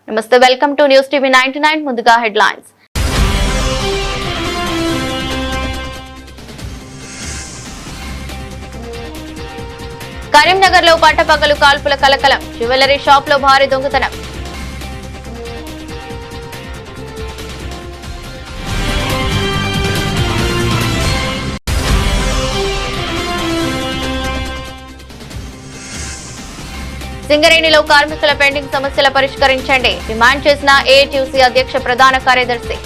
నమస్తే, welcome to news TV 99. ముందుగా headlines. Karimnagar లో పట్టపగలు కాల్పుల కలకలం, జ్యువెలరీ షాప్ లో భారీ దొంగతనం. సింగరేణిలో కార్మికుల పెండింగ్ సమస్యల పరిష్కరించండి, డిమాండ్ చేసిన ఏఐటీయూసీ అధ్యక్ష ప్రధాన కార్యదర్శి.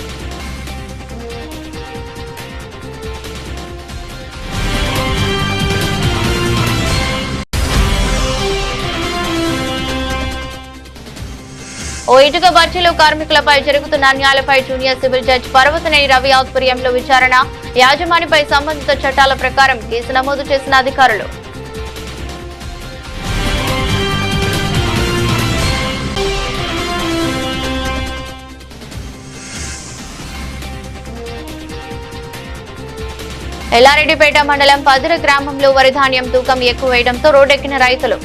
ఓ ఇటుక బర్జీలో కార్మికులపై జరుగుతున్న అన్యాయాలపై junior civil judge Parvathaneni Ravi ఆధ్వర్యంలో విచారణ, యాజమానిపై సంబంధిత చట్టాల ప్రకారం కేసు నమోదు చేసిన అధికారులు. ఎల్లారెడ్డిపేట మండలం పదిర గ్రామంలో వరి ధాన్యం తూకం ఎక్కువ వేయడంతో రోడ్డెక్కిన రైతులు.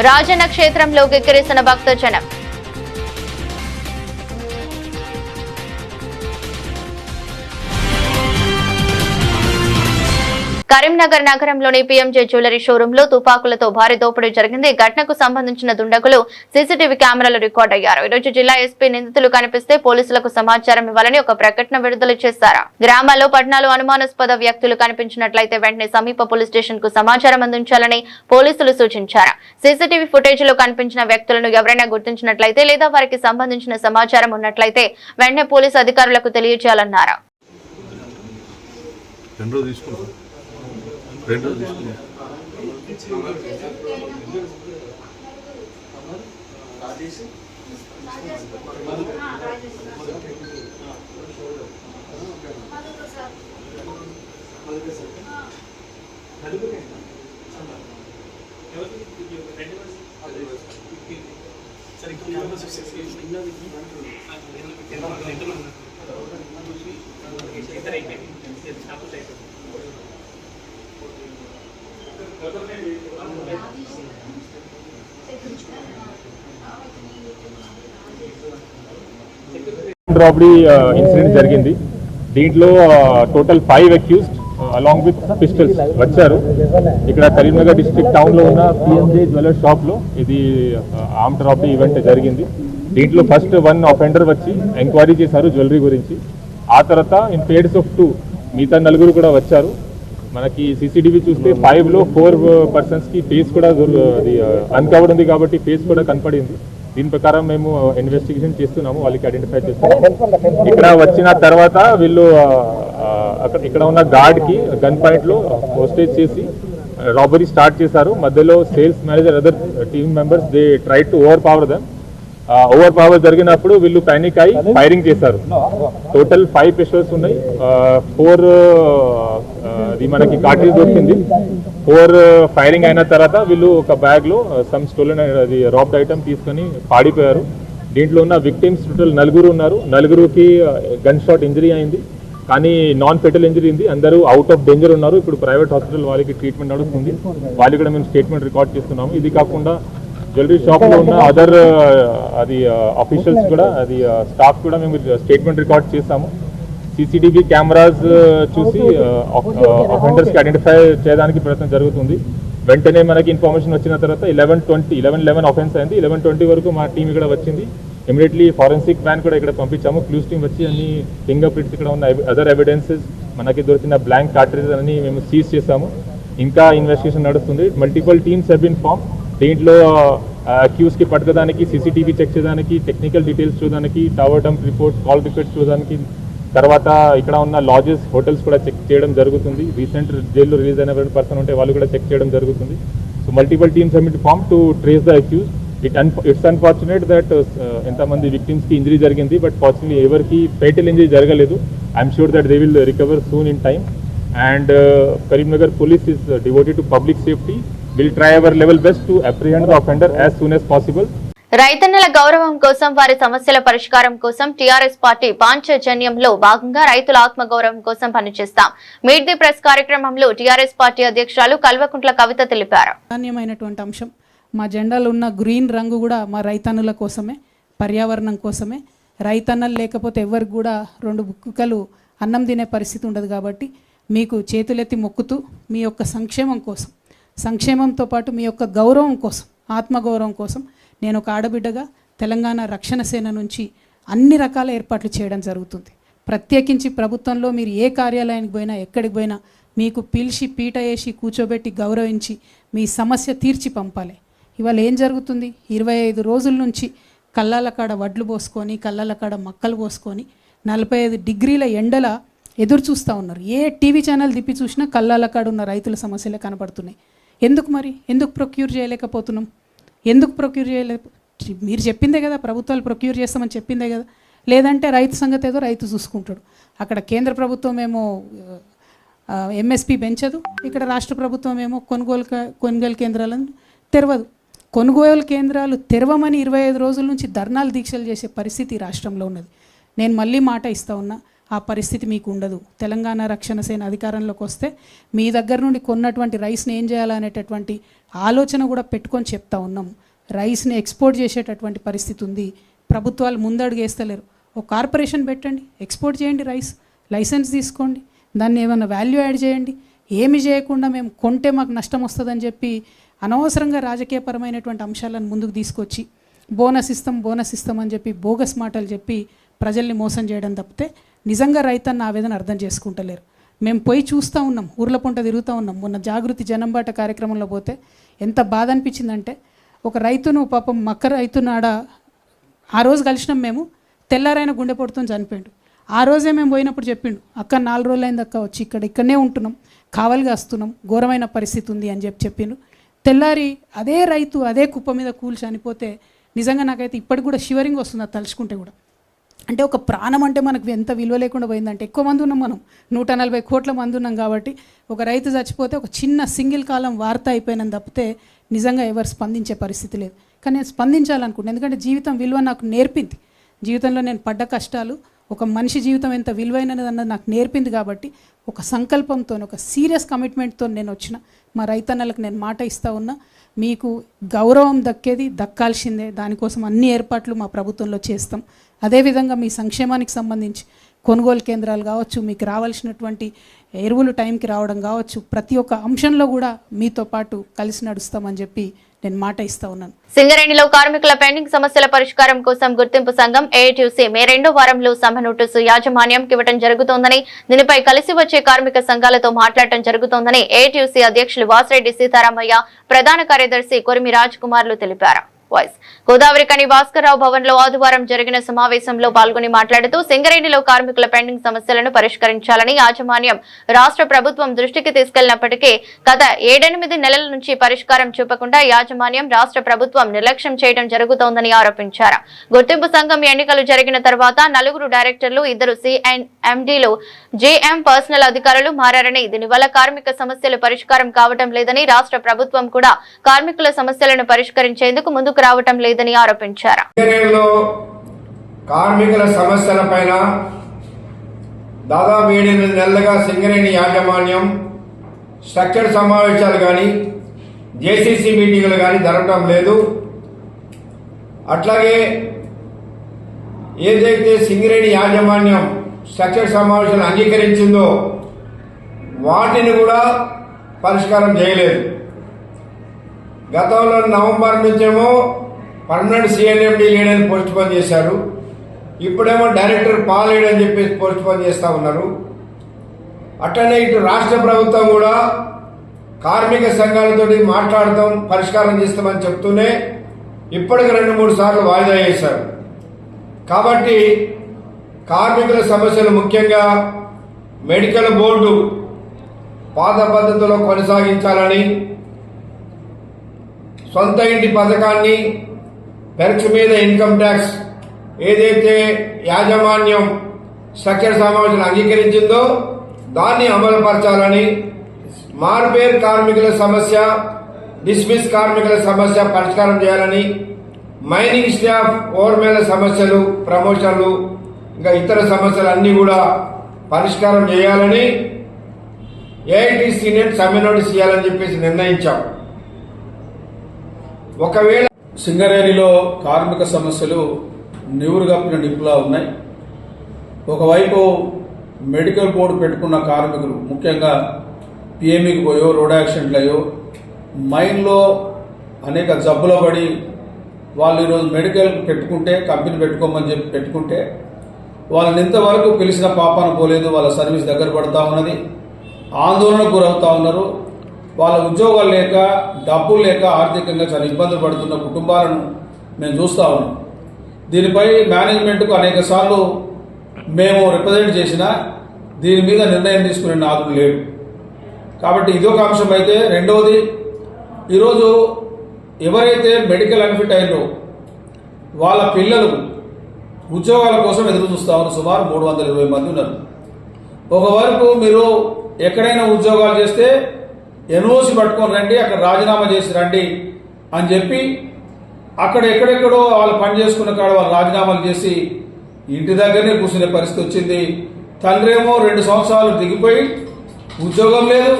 రాజన్న క్షేత్రంలో కిక్కిరిసిన భక్తజనం. కరీంనగర్ నగరంలోని పీఎంజే జ్యువెలరీ షోరూమ్ లో తుపాకులతో భారీ దోపిడీ జరిగింది. ఘటనకు సంబంధించిన దుండగులు సీసీటీవీ కెమెరాలు రికార్డ్ అయ్యారు. ఈరోజు జిల్లా ఎస్పీ నిందితులు కనిపిస్తే పోలీసులకు సమాచారం ఇవ్వాలని ఒక ప్రకటన విడుదల చేశారు. గ్రామాల్లో పట్టణాలు అనుమానాస్పద వ్యక్తులు కనిపించినట్లయితే వెంటనే సమీప పోలీస్ స్టేషన్ కు సమాచారం అందించాలని పోలీసులు సూచించారు. సీసీటీవీ ఫుటేజ్ లో కనిపించిన వ్యక్తులను ఎవరైనా గుర్తించినట్లయితే లేదా వారికి సంబంధించిన సమాచారం ఉన్నట్లయితే వెంటనే పోలీసు అధికారులకు తెలియజేయాలన్నారు. రాబరీ ఇన్సిడెంట్ జరిగింది. దీంట్లో total 5 accused along with pistols వచ్చారు. ఇక్కడ కరీంనగర్ డిస్ట్రిక్ట్ టౌన్ లో ఉన్న పిఎంజే జ్యువెలర్ షాప్ లో ఇది ఆర్మ్డ్ రాబరీ ఈవెంట్ జరిగింది. దీంట్లో ఫస్ట్ 1 అఫెండర్ వచ్చి ఎంక్వైరీ చేశారు జ్యువెలరీ గురించి. ఆ తర్వాత ఇన్ పేర్స్ ఆఫ్ 2 మిగతా 4 కూడా వచ్చారు. మనకి సీసీటీవీ చూస్తే 5 లో 4 పర్సన్స్ కి ఫేస్ కూడా అన్కవర్డ్ ఉంది కాబట్టి ఫేస్ కూడా కనపడింది. దీని ప్రకారం మేము ఇన్వెస్టిగేషన్ చేస్తున్నాము, వాళ్ళకి ఐడెంటిఫై చేస్తున్నాము. ఇక్కడ వచ్చిన తర్వాత వీళ్ళు ఇక్కడ ఉన్న గార్డ్ కి గన్ పాయింట్ లో హోస్టేజ్ చేసి రాబరీ స్టార్ట్ చేశారు. మధ్యలో sales manager other team members they try to over power them. Over power జరిగినప్పుడు వీళ్ళు పానిక్ అయి ఫైరింగ్ చేశారు. టోటల్ 5 పిస్టల్స్ ఉన్నాయి. 4 మనకి కార్ట్రిడ్జ్ దొరికింది. 4 ఫైరింగ్ అయిన తర్వాత వీళ్ళు ఒక బ్యాగ్ లో సమ్ స్టోలెన్ రాబ్డ్ ఐటమ్ తీసుకొని పాడిపోయారు. దీంట్లో ఉన్న విక్టిమ్స్ టోటల్ 4 ఉన్నారు. 4కి గన్ షాట్ ఇంజరీ అయింది, కానీ నాన్ ఫెటల్ ఇంజరీ ఉంది. అందరూ అవుట్ ఆఫ్ డేంజర్ ఉన్నారు. ఇప్పుడు ప్రైవేట్ హాస్పిటల్ వాళ్ళకి ట్రీట్మెంట్ నడుస్తుంది. వాళ్ళు కూడా మేము స్టేట్మెంట్ రికార్డ్ చేస్తున్నాము. ఇది కాకుండా జ్యువెలరీ షాప్ లో ఉన్న అదర్ ఆఫీషియల్స్ కూడా స్టాఫ్ కూడా మేము స్టేట్మెంట్ రికార్డ్ చేస్తాము. సీసీటీవీ కెమెరాస్ చూసి అఫెండర్స్ కి ఐడెంటిఫై చేయడానికి ప్రయత్నం జరుగుతుంది. వెంటనే మనకి ఇన్ఫర్మేషన్ వచ్చిన తర్వాత 11 అఫెన్స్ అయింది. 11:20 వరకు మా టీం ఇక్కడ వచ్చింది. ఇమీడియట్లీ ఫారెన్సిక్ వ్యాన్ కూడా ఇక్కడ పంపించాము. క్లూస్ టీం వచ్చి అన్ని ఫింగర్ ప్రింట్స్ ఇక్కడ ఉన్న అదర్ ఎవిడెన్సెస్ మనకి దొరికిన బ్లాంక్ కార్ట్రిడ్జ్ అన్ని మేము సీజ్ చేసాము. ఇంకా ఇన్వెస్టిగేషన్ నడుస్తుంది. Multiple teams have been formed. దీంట్లో అక్యూస్ కి పట్టుకోవడానికి, సీసీటీవీ చెక్ చేయడానికి, టెక్నికల్ డీటెయిల్స్ చూడడానికి, tower dump report, call records చూడడానికి, తర్వాత ఇక్కడ ఉన్న లాడ్జెస్, హోటల్స్ కూడా చెక్ చేయడం జరుగుతుంది. రీసెంట్ జైల్లో రిలీజ్ అయిన పర్సన్ ఉంటే వాళ్ళు కూడా చెక్ చేయడం జరుగుతుంది. So multiple teams have been formed to trace the accused. It's unfortunate that ఎంతమంది విక్టిమ్స్ కి ఇంజరీ జరిగింది, బట్ ఫార్చునేట్లీ ఎవరికి ఫేటల్ ఇంజరీ జరగలేదు. I'm sure that they will recover soon in time. And Karimnagar police is devoted to public safety. We'll try our level best to apprehend the offender as soon as possible. రైతన్నల గౌరవం కోసం వారి సమస్యల పరిష్కారం కోసం TRS party పాంచజన్యంలో భాగంగా రైతుల ఆత్మగౌరవం కోసం పనిచేస్తాం. మీట్ ది ప్రెస్ కార్యక్రమంలో టీఆర్ఎస్ పార్టీ అధ్యక్షురాలు కల్వకుంట్ల కవిత తెలిపారు. ప్రాధాన్యమైనటువంటి అంశం మా జెండాలో ఉన్న గ్రీన్ రంగు కూడా మా రైతన్నుల కోసమే, పర్యావరణం కోసమే. రైతన్నలు లేకపోతే ఎవరికి కూడా రెండు బుక్కలు అన్నం తినే పరిస్థితి ఉండదు. కాబట్టి మీకు చేతులెత్తి మొక్కుతూ మీ యొక్క సంక్షేమం కోసం, సంక్షేమంతో పాటు మీ యొక్క గౌరవం కోసం, ఆత్మగౌరవం కోసం నేను ఒక ఆడబిడ్డగా తెలంగాణ రక్షణ సేన నుంచి అన్ని రకాల ఏర్పాట్లు చేయడం జరుగుతుంది. ప్రత్యేకించి ప్రభుత్వంలో మీరు ఏ కార్యాలయానికి పోయినా, ఎక్కడికి పోయినా మీకు పిలిచి పీట వేసి కూర్చోబెట్టి గౌరవించి మీ సమస్య తీర్చి పంపాలి. ఇవాళ ఏం జరుగుతుంది? 25 రోజుల నుంచి కళ్ళాల కాడ వడ్లు పోసుకొని, కళ్ళాల కాడ మక్కలు పోసుకొని 45 డిగ్రీల ఎండల ఎదురు చూస్తూ ఉన్నారు. ఏ టీవీ ఛానల్ తిప్పి చూసినా కళ్ళాల కాడ ఉన్న రైతుల సమస్యలే కనపడుతున్నాయి. ఎందుకు మరి? ఎందుకు ప్రొక్యూర్ చేయలేకపోతున్నాం? ఎందుకు ప్రొక్యూర్ చేయలేదు? మీరు చెప్పిందే కదా, ప్రభుత్వాలు ప్రొక్యూర్ చేస్తామని చెప్పిందే కదా. లేదంటే రైతు సంగతి ఏదో రైతు చూసుకుంటాడు. అక్కడ కేంద్ర ప్రభుత్వం ఏమో ఎంఎస్పి పెంచదు, ఇక్కడ రాష్ట్ర ప్రభుత్వం ఏమో కొనుగోలు కేంద్రాలను తెరవదు. కొనుగోలు కేంద్రాలు తెరవమని 25 రోజుల నుంచి ధర్నాలు దీక్షలు చేసే పరిస్థితి రాష్ట్రంలో ఉన్నది. నేను మళ్ళీ మాట ఇస్తా ఉన్నా, ఆ పరిస్థితి మీకు ఉండదు. తెలంగాణ రక్షణ సేన అధికారంలోకి వస్తే మీ దగ్గర నుండి కొన్నటువంటి రైస్ని ఏం చేయాలనేటటువంటి ఆలోచన కూడా పెట్టుకొని చెప్తా ఉన్నాం. రైస్ని ఎక్స్పోర్ట్ చేసేటటువంటి పరిస్థితి ఉంది. ప్రభుత్వాలు ముందడుగు వేస్తలేరు. ఒక కార్పొరేషన్ పెట్టండి, ఎక్స్పోర్ట్ చేయండి రైస్, లైసెన్స్ తీసుకోండి, దాన్ని ఏమైనా వాల్యూ యాడ్ చేయండి. ఏమి చేయకుండా మేము కొంటే మాకు నష్టం వస్తుందని చెప్పి అనవసరంగా రాజకీయపరమైనటువంటి అంశాలను ముందుకు తీసుకొచ్చి బోనస్ ఇస్తాం అని చెప్పి బోగస్ మాటలు చెప్పి ప్రజల్ని మోసం చేయడం తప్పితే నిజంగా రైతన్న ఆవేదన అర్థం చేసుకుంటలేరు. మేము పోయి చూస్తూ ఉన్నాం, ఊర్ల పొంట తిరుగుతూ ఉన్నాం. మొన్న జాగృతి జనంబాట కార్యక్రమంలో పోతే ఎంత బాధ అనిపించిందంటే, ఒక రైతును పాపం మక్క రైతునాడ ఆ రోజు కలిసినాం మేము, తెల్లారైన గుండెపోటుతో చనిపోయిండు. ఆ రోజే మేము పోయినప్పుడు చెప్పిండు, అక్క 4 రోజులైంది అక్క వచ్చి ఇక్కడనే ఉంటున్నాం, కావలిగా వస్తున్నాం, ఘోరమైన పరిస్థితి ఉంది అని చెప్పిండు. తెల్లారి అదే రైతు అదే కుప్ప మీద కూలి చనిపోతే నిజంగా నాకైతే ఇప్పటికి కూడా షివరింగ్ వస్తుంది అది తలుచుకుంటే కూడా. అంటే ఒక ప్రాణం అంటే మనకు ఎంత విలువ లేకుండా పోయిందంటే, ఎక్కువ మంది ఉన్నాం మనం, 140 కోట్ల మంది ఉన్నాం. కాబట్టి ఒక రైతు చచ్చిపోతే ఒక చిన్న సింగిల్ కాలం వార్త అయిపోయినని తప్పితే నిజంగా ఎవరు స్పందించే పరిస్థితి లేదు. కానీ నేను స్పందించాలనుకుంటున్నాను, ఎందుకంటే జీవితం విలువ నాకు నేర్పింది. జీవితంలో నేను పడ్డ కష్టాలు, ఒక మనిషి జీవితం ఎంత విలువైనది అన్నది నాకు నేర్పింది. కాబట్టి ఒక సంకల్పంతో, ఒక సీరియస్ కమిట్మెంట్తో నేను వచ్చిన మా రైతన్నలకు నేను మాట ఇస్తూ ఉన్నా, మీకు గౌరవం దక్కాల్సిందే. దానికోసం అన్ని ఏర్పాట్లు మా ప్రభుత్వంలో చేస్తాం. అదేవిధంగా మీ సంక్షేమానికి సంబంధించి కొనుగోలు కేంద్రాలు కావచ్చు, మీకు రావాల్సినటువంటి ఎరువులు టైంకి రావడం కావచ్చు, ప్రతి ఒక్క అంశంలో కూడా మీతో పాటు కలిసి నడుస్తామని చెప్పి నేను మాట ఇస్తా ఉన్నాను. సింగరేణిలో కార్మికుల పెండింగ్ సమస్యల పరిష్కారం కోసం గుర్తింపు సంఘం ఏఐటీయూసీ మే 2వ వారంలో సమ్మె నోటీసు యాజమాన్యంకి ఇవ్వడం జరుగుతోందని, దీనిపై కలిసి వచ్చే కార్మిక సంఘాలతో మాట్లాడటం జరుగుతోందని ఏఐటీయూసీ అధ్యక్షులు వాసిరెడ్డి సీతారామయ్య, ప్రధాన కార్యదర్శి కొరిమి రాజ్ కుమార్లు తెలిపారు. గోదావరి కని భాస్కర్రావు భవన్ లో ఆదివారం జరిగిన సమావేశంలో పాల్గొని మాట్లాడుతూ, సింగరేణిలో కార్మికుల పెండింగ్ సమస్యలను పరిష్కరించాలని యాజమాన్యం రాష్ట్ర ప్రభుత్వం దృష్టికి తీసుకెళ్లినప్పటికీ గత 7-8 నెలల నుంచి పరిష్కారం చూపకుండా యాజమాన్యం రాష్ట్ర ప్రభుత్వం నిర్లక్ష్యం చేయడం జరుగుతోందని ఆరోపించారు. గుర్తింపు సంఘం ఎన్నికలు జరిగిన తర్వాత 4 డైరెక్టర్లు, 2 CNMDలు, JM పర్సనల్ అధికారులు మారారని, దీనివల్ల కార్మిక సమస్యలు పరిష్కారం కావటం లేదని, రాష్ట్ర ప్రభుత్వం కూడా కార్మికుల సమస్యలను పరిష్కరించేందుకు ముందుకు రావటం లేదని ఆరోపించారు. కార్మికుల సమస్యలపైన దాదాపు 7-8 నెలలుగా సింగరేణి యాజమాన్యం స్ట్రక్చర్ సమావేశాలు కానీ, JCC మీటింగులు కానీ జరగటం లేదు. అట్లాగే ఏదైతే సింగరేణి యాజమాన్యం స్ట్రక్చర్ సమావేశాలు అంగీకరించిందో వాటిని కూడా పరిష్కారం చేయలేదు. గతంలో నవంబర్ నుంచేమో పర్మనెంట్ CNMD లీడర్ని పోస్ట్ పోన్ చేశారు. ఇప్పుడేమో డైరెక్టర్ పాలేడు అని చెప్పేసి పోస్ట్ పోన్ చేస్తూ ఉన్నారు. అట్లనే ఇటు రాష్ట్ర ప్రభుత్వం కూడా కార్మిక సంఘాలతో మాట్లాడతాం, పరిష్కారం చేస్తామని చెప్తూనే ఇప్పటికి 2-3 సార్లు వాయిదా చేశారు. కాబట్టి కార్మికుల సమస్యలు ముఖ్యంగా మెడికల్ బోర్డు పాత పద్ధతిలో కొనసాగించాలని, సొంత ఇంటి పథకాన్ని, పెన్ష మీద ఇన్కమ్ ట్యాక్స్ ఏదైతే యాజమాన్యం స్ట్రక్చర్ సమావేశం అంగీకరించిందో దాన్ని అమలుపరచాలని, మార్పేర్ కార్మికుల సమస్య, డిస్మిస్ కార్మికుల సమస్య పరిష్కారం చేయాలని, మైనింగ్ స్టాఫ్ ఓవర్మేల సమస్యలు, ప్రమోషన్లు, ఇంకా ఇతర సమస్యలు అన్నీ కూడా పరిష్కారం చేయాలని ఏఐటీసీ సమ్మె నోటీస్ ఇవ్వాలని చెప్పేసి నిర్ణయించాం. ఒకవేళ సింగరేణిలో కార్మిక సమస్యలు నివురుగప్పిన నిప్పులా ఉన్నాయి. ఒకవైపు మెడికల్ బోర్డు పెట్టుకున్న కార్మికులు, ముఖ్యంగా పిఎంఈకి పోయో రోడ్ యాక్సిడెంట్లు అయ్యో మైన్లో అనేక జబ్బులో పడి వాళ్ళు ఈరోజు మెడికల్ పెట్టుకుంటే, కంపెనీ పెట్టుకోమని చెప్పి పెట్టుకుంటే వాళ్ళని ఇంతవరకు పిలిచిన పాపాన పోలేదు. వాళ్ళ సర్వీస్ దగ్గర పడుతూ ఉన్నది, ఆందోళనకు గురవుతూ ఉన్నారు. వాళ్ళ ఉద్యోగాలు లేక, డబ్బులు లేక ఆర్థికంగా చాలా ఇబ్బందులు పడుతున్న కుటుంబాలను మేము చూస్తూ ఉన్నాం. దీనిపై మేనేజ్మెంట్కు అనేక సార్లు మేము రిప్రజెంట్ చేసినా దీని మీద నిర్ణయం తీసుకునే నాదుడు లేడు. కాబట్టి ఇదొక అంశం అయితే, రెండవది ఈరోజు ఎవరైతే మెడికల్ అన్ఫిట్ అయ్యారో వాళ్ళ పిల్లలు ఉద్యోగాల కోసం ఎదురు చూస్తూ ఉన్నారు. సుమారు 320 మంది ఉన్నారు. ఒకవరకు మీరు ఎక్కడైనా ఉద్యోగాలు చేస్తే ఎన్ఓసి పట్టుకొని రండి, అక్కడ రాజీనామా చేసి రండి అని చెప్పి అక్కడ ఎక్కడెక్కడో వాళ్ళు పని చేసుకున్న కాడ వాళ్ళు రాజీనామాలు చేసి ఇంటి దగ్గరనే కూర్చునే పరిస్థితి వచ్చింది. తండ్రి ఏమో 2 సంవత్సరాలు దిగిపోయి ఉద్యోగం లేదు,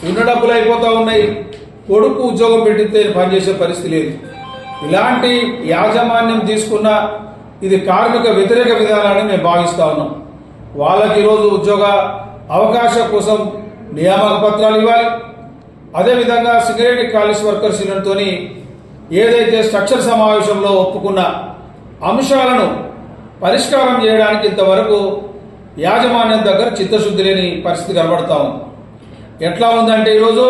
ఉన్న డబ్బులు అయిపోతూ ఉన్నాయి, కొడుకు ఉద్యోగం పెట్టితే పనిచేసే పరిస్థితి లేదు. ఇలాంటి యాజమాన్యం తీసుకున్న ఇది కార్మిక వ్యతిరేక విధానాన్ని మేము భావిస్తా ఉన్నాం. వాళ్ళకి ఈరోజు ఉద్యోగ అవకాశం కోసం నియామక పత్రాలు ఇవ్వాలి. అదేవిధంగా సింగరేణి కాలేజ్ వర్కర్స్ యూనియన్తో ఏదైతే స్ట్రక్చర్ సమావేశంలో ఒప్పుకున్న అంశాలను పరిష్కారం చేయడానికి ఇంతవరకు యాజమాన్యం దగ్గర చిత్తశుద్ధి లేని పరిస్థితి కనబడతాం. ఎట్లా ఉందంటే ఈరోజు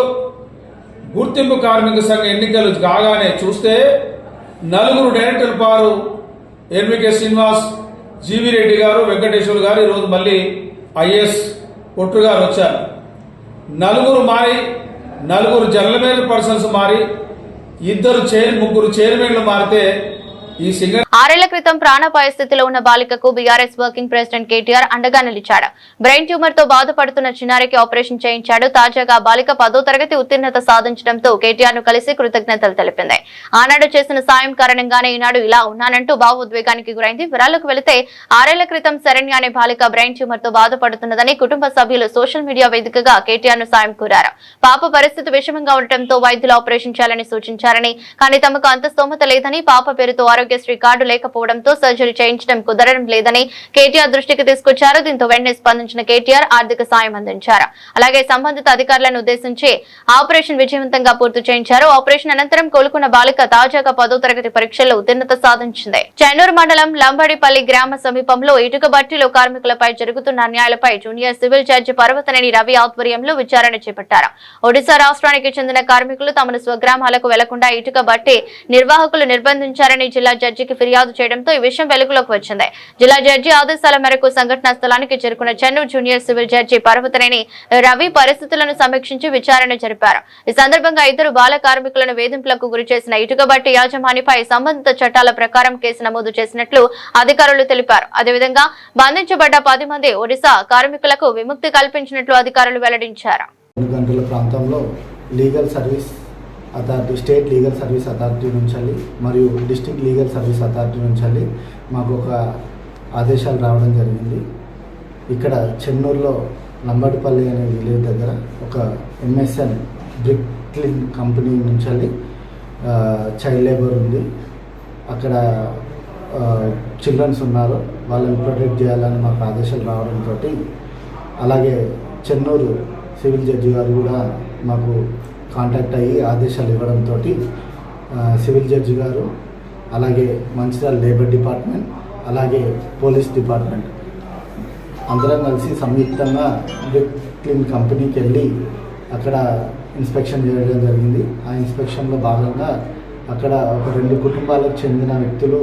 గుర్తింపు కార్మిక సంఘ ఎన్నికలు కాగానే చూస్తే 4 డైరెక్టర్ల పారు ఎన్వికే శ్రీనివాస్, జీవి రెడ్డి గారు, వెంకటేశ్వర్ గారు, ఈరోజు మళ్ళీ ఐఏఎస్ పొట్టు గారు వచ్చారు. 4 మారి 4 జనరల్ మేనేజర్ పర్సన్స్ మారి 3 చైర్మన్లు మారితే ఈ సింగర్ 6 ఏళ్ల క్రితం ప్రాణాపాయ స్థితిలో ఉన్న బాలికకు బీఆర్ఎస్ వర్కింగ్ ప్రెసిడెంట్ కేటీఆర్ అండగా నిలిచాడు. బ్రెయిన్ ట్యూమర్ తో బాధపడుతున్న చిన్నారికి ఆపరేషన్ చేయించాడు. తాజాగా బాలిక 10వ తరగతి ఉత్తీర్ణత సాధించడంతో కేటీఆర్ ను కలిసి కృతజ్ఞతలు తెలిపింది. ఆనాడు చేసిన సాయం కారణంగానే ఈనాడు ఇలా ఉన్నానంటూ భావోద్వేగానికి గురైంది. వివరాలకు వెళితే 6 ఏళ్ల క్రితం శరణ్య అనే బాలిక బ్రెయిన్ ట్యూమర్ తో బాధపడుతున్నదని కుటుంబ సభ్యులు సోషల్ మీడియా వేదికగా కేటీఆర్ ను సాయం కోరారు. పాప పరిస్థితి విషమంగా ఉండటంతో వైద్యులు ఆపరేషన్ చేయాలని సూచించారని, కానీ తమకు అంత స్తోమత లేదని, పాప పేరుతో ఆరోగ్యశ్రీ కార్డు లేకపోవడంతో సర్జరీ చేయించడం కుదరడం లేదని కేటీఆర్ దృష్టికి తీసుకొచ్చారు. దీంతో వెంటనే స్పందించిన కేటీఆర్ ఆర్థిక సాయం అందించారు. అలాగే సంబంధిత అధికారులను ఉద్దేశించి ఆపరేషన్ విజయవంతంగా పూర్తి చేయించారు. ఆపరేషన్ అనంతరం కోలుకున్న బాలిక తాజాగా 10వ తరగతి పరీక్షల్లో ఉత్తీర్ణత సాధించింది. చెన్నూరు మండలం లంబడిపల్లి గ్రామ సమీపంలో ఇటుక బట్టీలో కార్మికులపై జరుగుతున్న అన్యాయాలపై junior civil judge Parvathaneni Ravi ఆధ్వర్యంలో విచారణ చేపట్టారు. ఒడిశా రాష్ట్రానికి చెందిన కార్మికులు తమ స్వగ్రామాలకు వెళ్లకుండా ఇటుక బట్టి నిర్వాహకులు నిర్బంధించారని జిల్లా జడ్జికి ఫిర్యాదు చేయడంతో ఈ విషయం వెలుగులోకి వచ్చింది. జిల్లా జడ్జి ఆదేశాల మేరకు సంఘటనా స్థలానికి చేరుకున్న Chennur junior civil judge Parvathaneni Ravi పరిస్థితులను సమీక్షించి విచారణ జరిపారు. ఈ సందర్భంగా 2 బాల కార్మికులను వేధింపులకు గురి చేసిన ఇటుక బట్టి యాజమానిపై సంబంధిత చట్టాల ప్రకారం కేసు నమోదు చేసినట్లు అధికారులు తెలిపారు. అదేవిధంగా బంధించబడ్డ 10 మంది ఒడిశా కార్మికులకు విముక్తి కల్పించినట్లు అధికారులు వెల్లడించారు. గంటల ప్రాంతంలో legal service authority, state legal service authority నుంచి మరియు డిస్ట్రిక్ట్ లీగల్ సర్వీస్ అథారిటీ నుంచి మాకు ఒక ఆదేశాలు రావడం జరిగింది. ఇక్కడ చెన్నూరులో లంబడిపల్లి అనే విలేజ్ దగ్గర ఒక ఎంఎస్ఎన్ బ్రిక్ క్లీన్ కంపెనీ నుంచి చైల్డ్ లేబర్ ఉంది. అక్కడ చిల్డ్రన్స్ ఉన్నారు, వాళ్ళని ప్రొటెక్ట్ చేయాలని మాకు ఆదేశాలు రావడంతో, అలాగే చెన్నూరు సివిల్ జడ్జి గారు కూడా మాకు కాంటాక్ట్ అయ్యి ఆదేశాలు ఇవ్వడంతో సివిల్ జడ్జి గారు, అలాగే మంచిర్యాల లేబర్ డిపార్ట్మెంట్, అలాగే పోలీస్ డిపార్ట్మెంట్ అందరం కలిసి సంయుక్తంగా బ్రిక్ క్లీన్ కంపెనీకి వెళ్ళి అక్కడ ఇన్స్పెక్షన్ చేయడం జరిగింది. ఆ ఇన్స్పెక్షన్లో భాగంగా అక్కడ ఒక 2 కుటుంబాలకు చెందిన వ్యక్తులు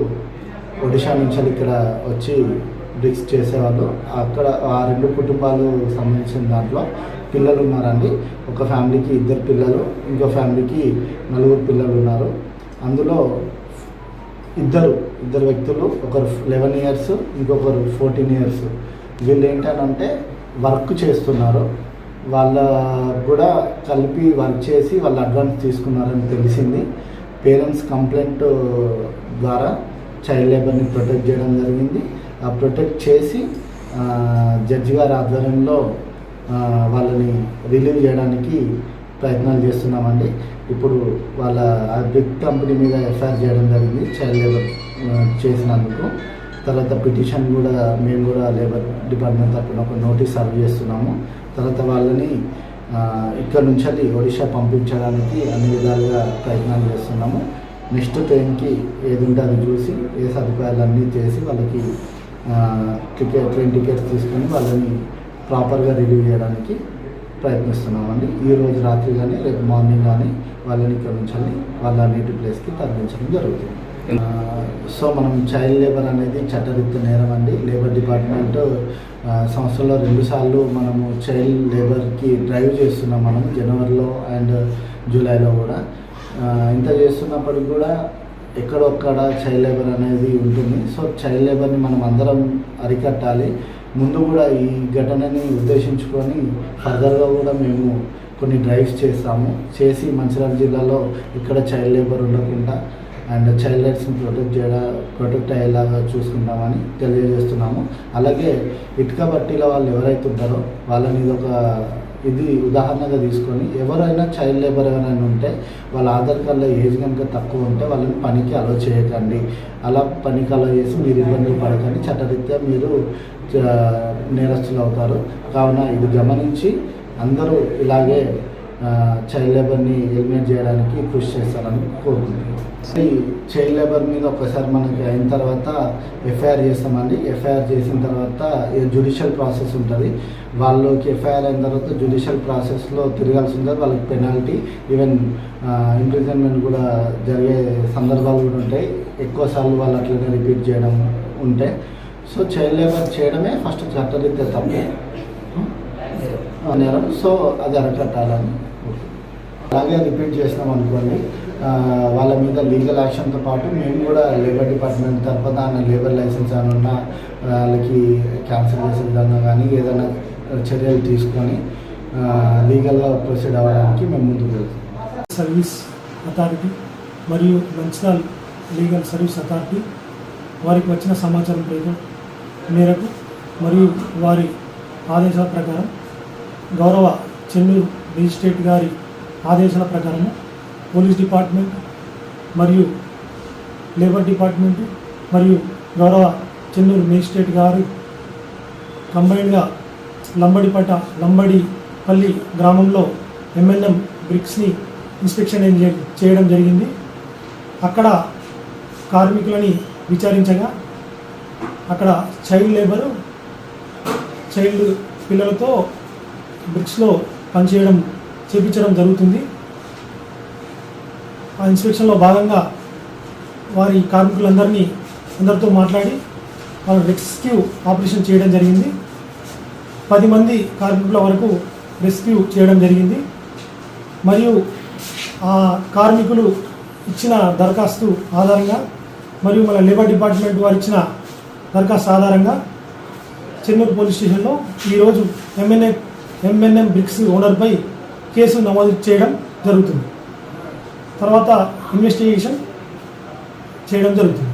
ఒడిశా నుంచి ఇక్కడ వచ్చి బ్రిక్స్ చేసేవాళ్ళు. అక్కడ ఆ 2 కుటుంబాలు సంబంధించిన దాంట్లో పిల్లలు ఉన్నారండి. ఒక ఫ్యామిలీకి 2 పిల్లలు, ఇంకో ఫ్యామిలీకి 4 పిల్లలు ఉన్నారు. అందులో ఇద్దరు వ్యక్తులు, ఒకరు 11 ఇయర్స్, ఇంకొకరు 14 ఇయర్స్. వీళ్ళు ఏంటంటే వర్క్ చేస్తున్నారు. వాళ్ళ కూడా కలిపి వర్క్ చేసి వాళ్ళు అడ్వాన్స్ తీసుకున్నారని తెలిసింది. పేరెంట్స్ కంప్లైంట్ ద్వారా చైల్డ్ లేబర్ని ప్రొటెక్ట్ చేయడం జరిగింది. ఆ ప్రొటెక్ట్ చేసి జడ్జి గారి ఆధ్వర్యంలో వాళ్ళని రిలీవ్ చేయడానికి ప్రయత్నాలు చేస్తున్నామండి. ఇప్పుడు వాళ్ళ ఆ బిగ్ కంపెనీ మీద ఎఫ్ఐఆర్ చేయడం జరిగింది చైల్డ్ లేబర్ చేసినందుకు. తర్వాత పిటిషన్ కూడా మేము కూడా లేబర్ డిపార్ట్మెంట్ తరఫున ఒక నోటీస్ సర్వ్ చేస్తున్నాము. తర్వాత వాళ్ళని ఇక్కడ నుంచి ఒడిషా పంపించడానికి అన్ని విధాలుగా ప్రయత్నాలు చేస్తున్నాము. నెక్స్ట్ ట్రైన్కి ఏది ఉంటే అది చూసి ఏ సదుపాయాలన్నీ చేసి వాళ్ళకి ట్రైన్ టికెట్స్ తీసుకొని వాళ్ళని ప్రాపర్గా రిలీవ్ చేయడానికి ప్రయత్నిస్తున్నామండి. ఈరోజు రాత్రి కానీ రేపు మార్నింగ్ కానీ వాళ్ళని ఇక్కడ నుంచి వాళ్ళ నేటివ్ ప్లేస్కి తరలించడం జరుగుతుంది. సో మనం చైల్డ్ లేబర్ అనేది చట్టరీత్యా నేరం అండి. లేబర్ డిపార్ట్మెంట్ సంవత్సరంలో 2 సార్లు మనము చైల్డ్ లేబర్కి డ్రైవ్ చేస్తున్నాం. మనం జనవరిలో అండ్ జూలైలో కూడా ఇంత చేస్తున్నప్పటికి కూడా ఎక్కడొక్కడ చైల్డ్ లేబర్ అనేది ఉంటుంది. సో చైల్డ్ లేబర్ని మనం అందరం అరికట్టాలి. ముందు కూడా ఈ ఘటనని ఉద్దేశించుకొని ఫర్దర్గా కూడా మేము కొన్ని డ్రైవ్స్ చేసి మంచిర్యాల జిల్లాలో ఇక్కడ చైల్డ్ లేబర్ ఉండకుండా అండ్ చైల్డ్ రైట్స్ని ప్రొటెక్ట్ అయ్యేలాగా చూసుకుంటామని తెలియజేస్తున్నాము. అలాగే ఇటుక బట్టీల వాళ్ళు ఎవరైతే ఉంటారో వాళ్ళని ఇది ఉదాహరణగా తీసుకొని ఎవరైనా చైల్డ్ లేబర్ ఎవరైనా ఉంటే వాళ్ళ ఆధార్ కార్డులో ఏజ్ కనుక తక్కువ ఉంటే వాళ్ళని పనికి అలో చేయకండి. అలా పనికి అలో చేసి మీరు ఇబ్బందులు పడకండి, చట్టరీత్యా మీరు నేరస్తులు అవుతారు. కావున ఇది గమనించి అందరూ ఇలాగే చైల్డ్ లేబర్ని ఎలిమినేట్ చేయడానికి కృషి చేస్తారని కోరుకుంటున్నాం. ఈ చైల్డ్ లేబర్ మీద ఒకసారి మనకి అయిన తర్వాత ఎఫ్ఐఆర్ చేస్తామండి. ఎఫ్ఐఆర్ చేసిన తర్వాత జ్యుడిషియల్ ప్రాసెస్ ఉంటుంది. వాళ్ళకి ఎఫ్ఐఆర్ అయిన తర్వాత జ్యుడిషియల్ ప్రాసెస్లో తిరగాల్సి ఉంటుంది. వాళ్ళకి పెనాల్టీ ఈవెన్ ఇంప్రిజన్మెంట్ కూడా జరిగే సందర్భాలు కూడా ఉంటాయి. ఎక్కువసార్లు వాళ్ళు అట్లనే రిపీట్ చేయడం ఉంటే సో చైల్డ్ లేబర్ చేయడమే ఫస్ట్ చట్టరీత్యా తప్పే నేరం. సో అది అరకట్టాలని అలాగే రిపీట్ చేసినాం అనుకోండి వాళ్ళ మీద లీగల్ యాక్షన్తో పాటు మేము కూడా లేబర్ డిపార్ట్మెంట్ తరఫున లేబర్ లైసెన్స్ అని ఉన్న వాళ్ళకి క్యాన్సిల్ చేసే విధంగా కానీ ఏదైనా చర్యలు తీసుకొని లీగల్గా ప్రొసీడ్ అవ్వడానికి మేము ముందుకు వెళ్తాం. సర్వీస్ అథారిటీ మరియు మంచిర్యాల లీగల్ సర్వీస్ అథారిటీ వారికి వచ్చిన సమాచారం మేరకు మరియు వారి ఆదేశాల ప్రకారం గౌరవ చెన్నూరు మేజిస్ట్రేట్ గారి ఆదేశాల ప్రకారం పోలీస్ డిపార్ట్మెంట్ మరియు లేబర్ డిపార్ట్మెంట్ మరియు గౌరవ చెన్నూరు మేజిస్ట్రేట్ గారు కంబైన్డ్గా లంబడిపల్లి గ్రామంలో ఎంఎన్ఎం బ్రిక్స్ని ఇన్స్పెక్షన్ చేయడం జరిగింది. అక్కడ కార్మికులని విచారించగా అక్కడ చైల్డ్ పిల్లలతో బ్రిక్స్లో చేపించడం జరుగుతుంది. ఆ ఇన్స్పెక్షన్లో భాగంగా వారి అందరితో మాట్లాడి వాళ్ళ రెస్క్యూ ఆపరేషన్ చేయడం జరిగింది. 10 మంది కార్మికుల వరకు రెస్క్యూ చేయడం జరిగింది. మరియు ఆ కార్మికులు ఇచ్చిన దరఖాస్తు ఆధారంగా మరియు మన లేబర్ డిపార్ట్మెంట్ వారు ఇచ్చిన దరఖాస్తు ఆధారంగా చెన్నూరు పోలీస్ స్టేషన్లో ఈరోజు ఎంఎన్ఎం బ్రిక్స్ ఓనర్పై కేసు నమోదు చేయడం జరుగుతుంది. తర్వాత ఇన్వెస్టిగేషన్ చేయడం జరుగుతుంది.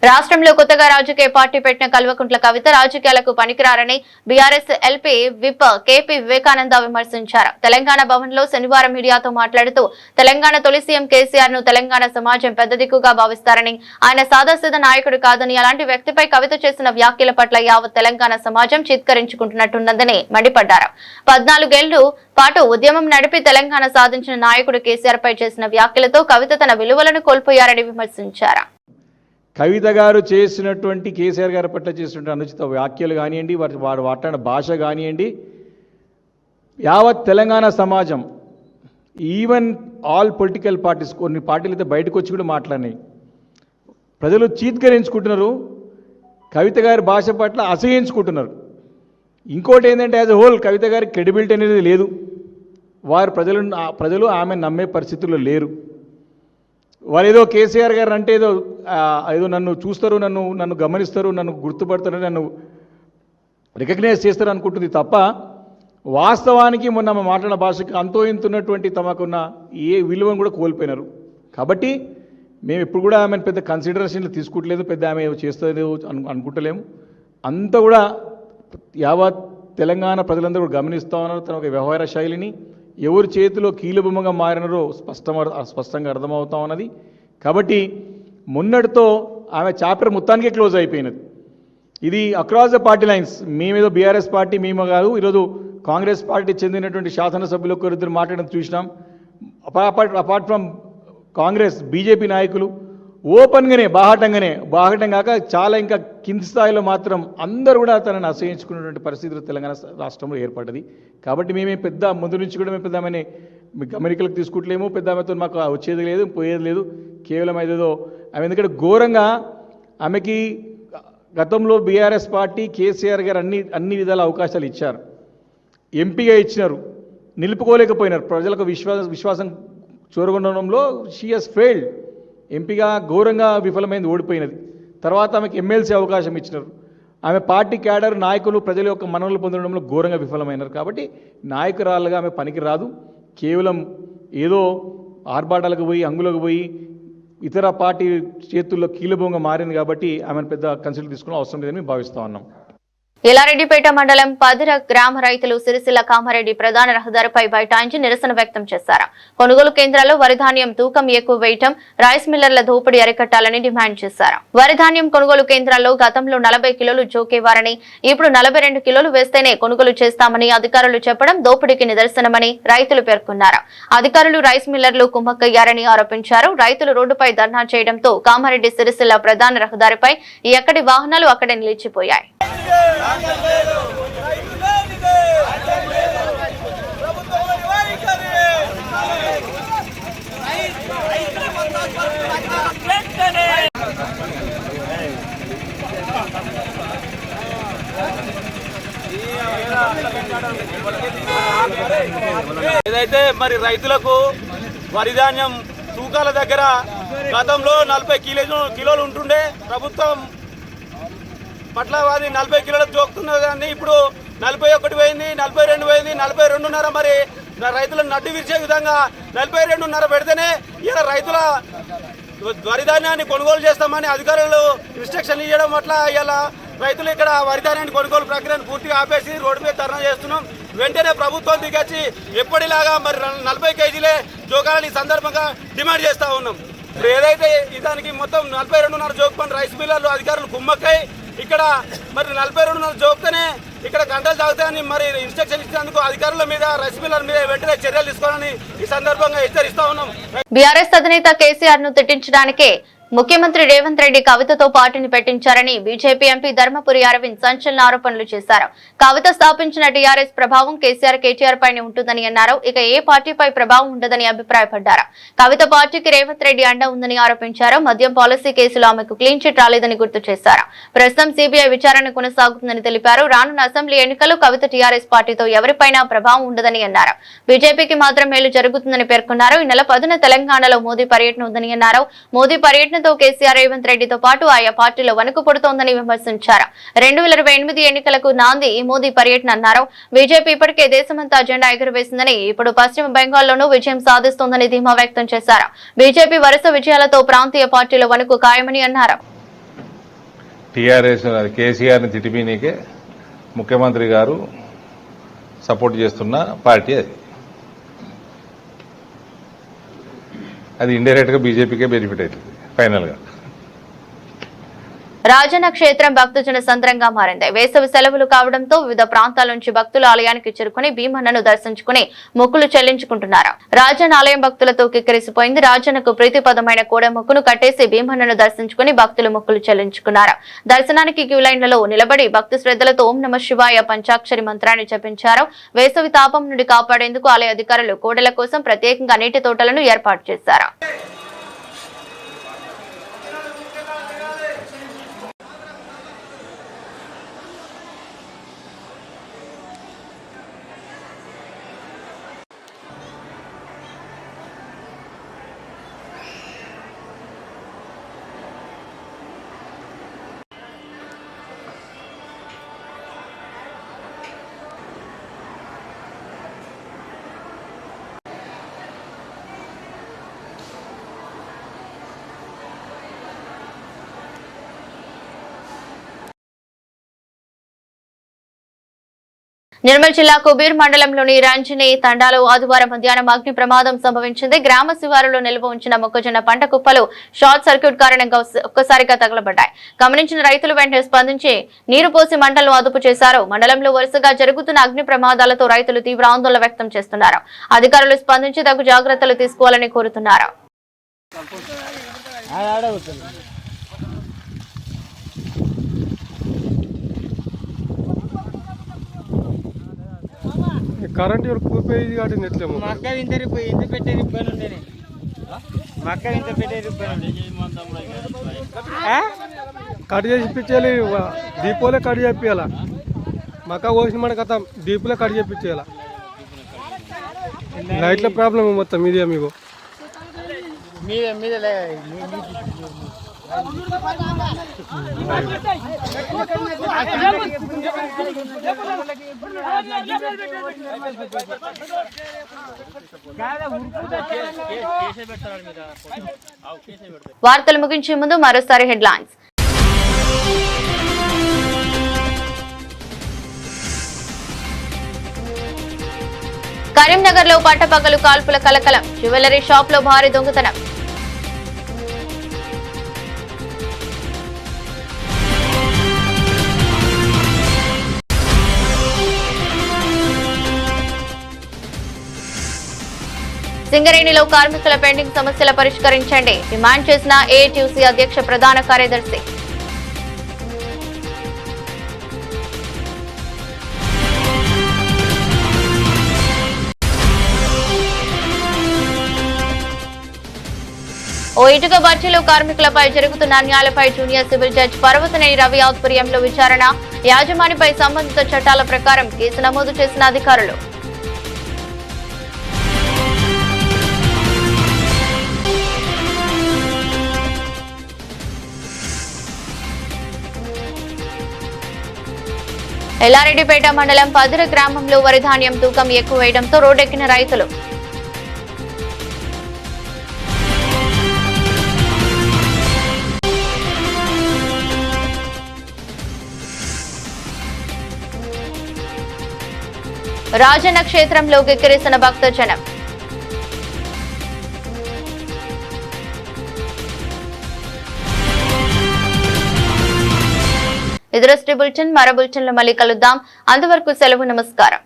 రాష్ట్రంలో కొత్తగా రాజకీయ పార్టీ పెట్టిన కల్వకుంట్ల కవిత రాజకీయాలకు పనికిరారని BRS LP whip KP Vivekananda విమర్శించారు. తెలంగాణ భవన్ లో శనివారం మీడియాతో మాట్లాడుతూ తెలంగాణ తొలి సీఎం కేసీఆర్ ను తెలంగాణ సమాజం పెద్ద దిక్కుగా భావిస్తారని, ఆయన సాదాసీదా నాయకుడు కాదని, అలాంటి వ్యక్తిపై కవిత చేసిన వ్యాఖ్యల పట్ల యావత్ తెలంగాణ సమాజం చిత్కరించుకుంటున్నట్టున్నదని మండిపడ్డారు. 14 ఏళ్లు పాటు ఉద్యమం నడిపి తెలంగాణ సాధించిన నాయకుడు కేసీఆర్ పై చేసిన వ్యాఖ్యలతో కవిత తన విలువలను కోల్పోయారని విమర్శించారు. కవిత గారు చేసినటువంటి కేసీఆర్ గారి పట్ల చేసినటువంటి అనుచిత వ్యాఖ్యలు కానివ్వండి, వారు మాట్లాడిన భాష కానివ్వండి, యావత్ తెలంగాణ సమాజం, ఈవెన్ ఆల్ పొలిటికల్ పార్టీస్, కొన్ని పార్టీలు అయితే బయటకు వచ్చి కూడా మాట్లాడినాయి. ప్రజలు చీత్కరించుకుంటున్నారు, కవిత గారి భాష పట్ల అసహించుకుంటున్నారు. ఇంకోటి ఏంటంటే యాజ్ ఎ హోల్ కవిత గారి క్రెడిబిలిటీ అనేది లేదు. వారు ప్రజలు ఆమె నమ్మే పరిస్థితుల్లో లేరు. వారు ఏదో కేసీఆర్ గారు అంటే ఏదో నన్ను చూస్తారు, నన్ను గమనిస్తారు, నన్ను గుర్తుపడతారు, నన్ను రికగ్నైజ్ చేస్తారు అనుకుంటుంది తప్ప వాస్తవానికి మొన్న మాట్లాడిన భాషకు అంతో ఇంతున్నటువంటి తమకున్న ఏ విలువను కూడా కోల్పోయినారు. కాబట్టి మేము ఇప్పుడు కూడా ఆమెను పెద్ద కన్సిడరేషన్లు తీసుకోవట్లేదు, పెద్ద ఆమె చేస్తుంది అనుకుంటలేము. అంతా కూడా యావత్ తెలంగాణ ప్రజలందరూ కూడా గమనిస్తూ ఉన్నారు తన ఒక వ్యవహార శైలిని. ఎవరి చేతిలో కీలుబొమ్మగా మారినారో స్పష్టంగా అర్థమవుతా ఉన్నది. కాబట్టి మొన్నటితో ఆమె చాప్టర్ మొత్తానికే క్లోజ్ అయిపోయినది. ఇది అక్రాస్ ద పార్టీ లైన్స్. మేమేదో బీఆర్ఎస్ పార్టీ మేము కాదు, ఈరోజు కాంగ్రెస్ పార్టీ చెందినటువంటి శాసనసభ్యులు ఒకరిద్దరు మాట్లాడడం చూసినాం. అపార్ట్ ఫ్రమ్ కాంగ్రెస్, బీజేపీ నాయకులు ఓపెన్గానే బాహటం కాక చాలా ఇంకా కింది స్థాయిలో మాత్రం అందరూ కూడా తనని అసహించుకున్నటువంటి పరిస్థితులు తెలంగాణ రాష్ట్రంలో ఏర్పడ్డది. కాబట్టి మేమే పెద్ద ముందు నుంచి కూడా మేము పెద్ద ఆమెని గమనికలకు తీసుకుంటలేము, పెద్ద ఆమెతో మాకు వచ్చేది లేదు పోయేది లేదు. కేవలం ఏదేదో ఆమె ఎందుకంటే ఘోరంగా ఆమెకి గతంలో బీఆర్ఎస్ పార్టీ కేసీఆర్ గారు అన్ని విధాల అవకాశాలు ఇచ్చారు, ఎంపీగా ఇచ్చినారు, నిలుపుకోలేకపోయినారు. ప్రజలకు విశ్వాసం చూరగొనడంలో షీ హస్ ఫెయిల్డ్. ఎంపీగా ఘోరంగా విఫలమైంది, ఓడిపోయినది. తర్వాత ఆమెకు ఎమ్మెల్సీ అవకాశం ఇచ్చినారు. ఆమె పార్టీ క్యాడర్ నాయకులు ప్రజల యొక్క మన్ననలు పొందడంలో ఘోరంగా విఫలమైనారు. కాబట్టి నాయకురాలుగా ఆమె పనికి రాదు. కేవలం ఏదో ఆర్భాటాలకు పోయి అంగులకు పోయి ఇతర పార్టీ చేతుల్లో కీలుబొమ్మగా మారింది. కాబట్టి ఆమెను పెద్ద కన్సిడర్ తీసుకునే అవసరం లేదని మేము భావిస్తూ ఉన్నాం. ఎల్లారెడ్డిపేట మండలం పదిర గ్రామ రైతులు సిరిసిల్ల కామారెడ్డి ప్రధాన రహదారిపై బైఠాయించి నిరసన వ్యక్తం చేశారు. కొనుగోలు కేంద్రాల్లో వరిధాన్యం తూకం ఎక్కువ వేయటం, రైస్ మిల్లర్ల దోపిడీ అరికట్టాలని డిమాండ్ చేశారు. వరిధాన్యం కొనుగోలు కేంద్రాల్లో గతంలో 40 కిలోలు జోకేవారని, ఇప్పుడు 42 కిలోలు వేస్తేనే కొనుగోలు చేస్తామని అధికారులు చెప్పడం దోపిడీకి నిదర్శనమని రైతులు పేర్కొన్నారు. అధికారులు రైస్ మిల్లర్లు కుమ్మక్కయ్యారని ఆరోపించారు. రైతులు రోడ్డుపై ధర్నా చేయడంతో కామారెడ్డి సిరిసిల్ల ప్రధాన రహదారిపై ఎక్కడి వాహనాలు అక్కడే నిలిచిపోయాయి. ఏదైతే మరి రైతులకు వరిధాన్యం తూకాల దగ్గర గతంలో 40 కిలోలు ఉంటుండే, ప్రభుత్వం పట్లవాది 40 కిలోలకు జోకుతున్నది. కానీ ఇప్పుడు 41 పోయింది, 42 పోయింది, 42.5. మరి రైతులను నడ్డు విరిచే విధంగా 42.5 పెడితేనే ఇలా రైతుల వరిధాన్యాన్ని కొనుగోలు చేస్తామని అధికారులు ఇన్స్ట్రక్షన్ ఇవ్వడం వల్ల ఇలా రైతులు ఇక్కడ వరిధాన్యాన్ని కొనుగోలు ప్రక్రియను పూర్తిగా ఆపేసి రోడ్డు మీద ధర్నా చేస్తున్నాం. వెంటనే ప్రభుత్వం దిగొచ్చి ఎప్పటిలాగా మరి 40 కేజీలే జోకాలని సందర్భంగా డిమాండ్ చేస్తూ ఉన్నాం. ఇప్పుడు ఏదైతే దానికి మొత్తం 42.5 జోకుపని రైస్ మిల్లర్లు అధికారులు కుమ్మక్కై ఇక్కడ మరి 42.5 జోక్తేనే ఇక్కడ గంటలు తాగుతాయని మరి ఇన్స్ట్రక్షన్ ఇచ్చినందుకు అధికారుల మీద రైస్ మిల్లర్ మీద వెంటనే చర్యలు తీసుకోవాలని ఈ సందర్భంగా హెచ్చరిస్తా ఉన్నాం. బీఆర్ఎస్ అధినేత కేసీఆర్ ను తిట్టించడానికే ముఖ్యమంత్రి రేవంత్ రెడ్డి కవితతో పార్టీని పెట్టించారని బీజేపీ ఎంపీ ధర్మపురి అరవింద్ సంచలన ఆరోపణలు చేశారు. కవిత స్థాపించిన టీఆర్ఎస్ ప్రభావం కేసీఆర్ కేటీఆర్ పైనే ఉంటుందని అన్నారు. ఇక ఏ పార్టీపై ప్రభావం ఉండదని అభిప్రాయపడ్డారు. కవిత పార్టీకి రేవంత్ రెడ్డి అండ ఉందని ఆరోపించారు. మద్యం పాలసీ కేసులో ఆమెకు క్లీన్ చిట్ రాలేదని గుర్తు చేశారు. ప్రస్తుతం సీబీఐ విచారణ కొనసాగుతుందని తెలిపారు. రానున్న అసెంబ్లీ ఎన్నికలు కవిత టీఆర్ఎస్ పార్టీతో ఎవరిపైనా ప్రభావం ఉండదని అన్నారు. బీజేపీకి మాత్రం మేలు జరుగుతుందని పేర్కొన్నారు. ఈ నెల 10న తెలంగాణలో మోదీ పర్యటన ఉందని అన్నారు. మోదీ పర్యటన కేసీఆర్ రేవంత్ రెడ్డితో పాటు ఆయా పార్టీలో వణుకు పుడుతోందని విమర్శించారు. 2028 ఎన్నికలకు నాంది ఈ మోదీ పర్యటన అన్నారు. బీజేపీ ఇప్పటికే దేశమంతా జెండా ఎగురవేసిందని, ఇప్పుడు పశ్చిమ బెంగాల్లోనూ విజయం సాధిస్తోందని ధీమా వ్యక్తం చేశారు. బీజేపీ వరుస విజయాలతో ప్రాంతీయ పార్టీల వణుకు ఖాయమని అన్నారు. టీఆర్ఎస్ కేసీఆర్ని తిట్టిపీనికే ముఖ్యమంత్రి గారు సపోర్ట్ చేస్తున్న పార్టీ అది ఇండైరెక్ట్ గా బీజేపీకే బెనిఫిట్ అవుతుంది. ఫైనల్ గా రాజన్న క్షేత్రం భక్తజన సంద్రంగా మారింది. వేసవి సెలవులు కావడంతో వివిధ ప్రాంతాల నుంచి భక్తులు ఆలయానికి చేరుకుని భీమన్నను దర్శించుకుని మొక్కులు చెల్లించుకుంటున్నారు. రాజన్న ఆలయం భక్తులతో కిక్కిరిసిపోయింది. రాజన్నకు ప్రీతిపదమైన కోడ మొక్కును కట్టేసి భీమన్నను దర్శించుకుని భక్తులు మొక్కులు చెల్లించుకున్నారు. దర్శనానికి క్యూ లైన్లలో నిలబడి భక్తి శ్రద్ధలతో ఓం నమ శివాయ పంచాక్షరి మంత్రాన్ని జపించారు. వేసవి తాపం నుండి కాపాడేందుకు ఆలయ అధికారులు కోడెల కోసం ప్రత్యేకంగా నీటి తోటలను ఏర్పాటు చేశారు. నిర్మల్ జిల్లా కుబీర్ మండలంలోని రంజని తండాలో ఆదివారం మధ్యాహ్నం అగ్ని ప్రమాదం సంభవించింది. గ్రామ శివారులో నిల్వ ఉంచిన మొక్కజొన్న పంట కుప్పలు షార్ట్ సర్క్యూట్ కారణంగా ఒక్కసారిగా తగలబడ్డాయి. గమనించిన రైతులు వెంటనే స్పందించి నీరు పోసి మంటలను అదుపు చేశారు. మండలంలో వరుసగా జరుగుతున్న అగ్ని ప్రమాదాలతో రైతులు తీవ్ర ఆందోళన వ్యక్తం చేస్తున్నారు. అధికారులు స్పందించి తగు జాగ్రత్తలు తీసుకోవాలని కోరుతున్నారు. కరెంట్ ఎవరు కూలిపోయి కాబట్టి నెట్లేము కట్ చేసి ఇప్పించాలి. దీపోలే కట్ చేయాల మక్క కోసిన మన కథ దీపులే కట్ చేయించాల. లైట్ల ప్రాబ్లం మొత్తం మీదే మీకు వార్తలు ముగించే ముందు మరోసారి హెడ్లైన్స్. కరీంనగర్ లో పట్టపగలు కాల్పుల కలకలం. జ్యువెలరీ షాప్ లో భారీ దొంగతనం. సింగరేణిలో కార్మికుల పెండింగ్ సమస్యల పరిష్కరించండి డిమాండ్ చేసిన ఏఐటీయూసీ అధ్యక్ష ప్రధాన కార్యదర్శి. ఓ ఇటుక బర్జీలో కార్మికులపై జరుగుతున్న అన్యాయాలపై junior civil judge Parvathaneni Ravi ఆధ్వర్యంలో విచారణ. యాజమానిపై సంబంధిత చట్టాల ప్రకారం కేసు నమోదు చేసిన అధికారులు. ఎల్లారెడ్డిపేట మండలం పదిర గ్రామంలో వరి ధాన్యం తూకం ఎక్కువ వేయడంతో రోడ్డెక్కిన రైతులు. రాజన్న క్షేత్రంలో గిక్కిరిసిన భక్తజనం. ఇది బులెటిన్. మరో బులెటిన్లో మళ్ళీ కలుద్దాం. అంతవరకు సెలవు. నమస్కారం.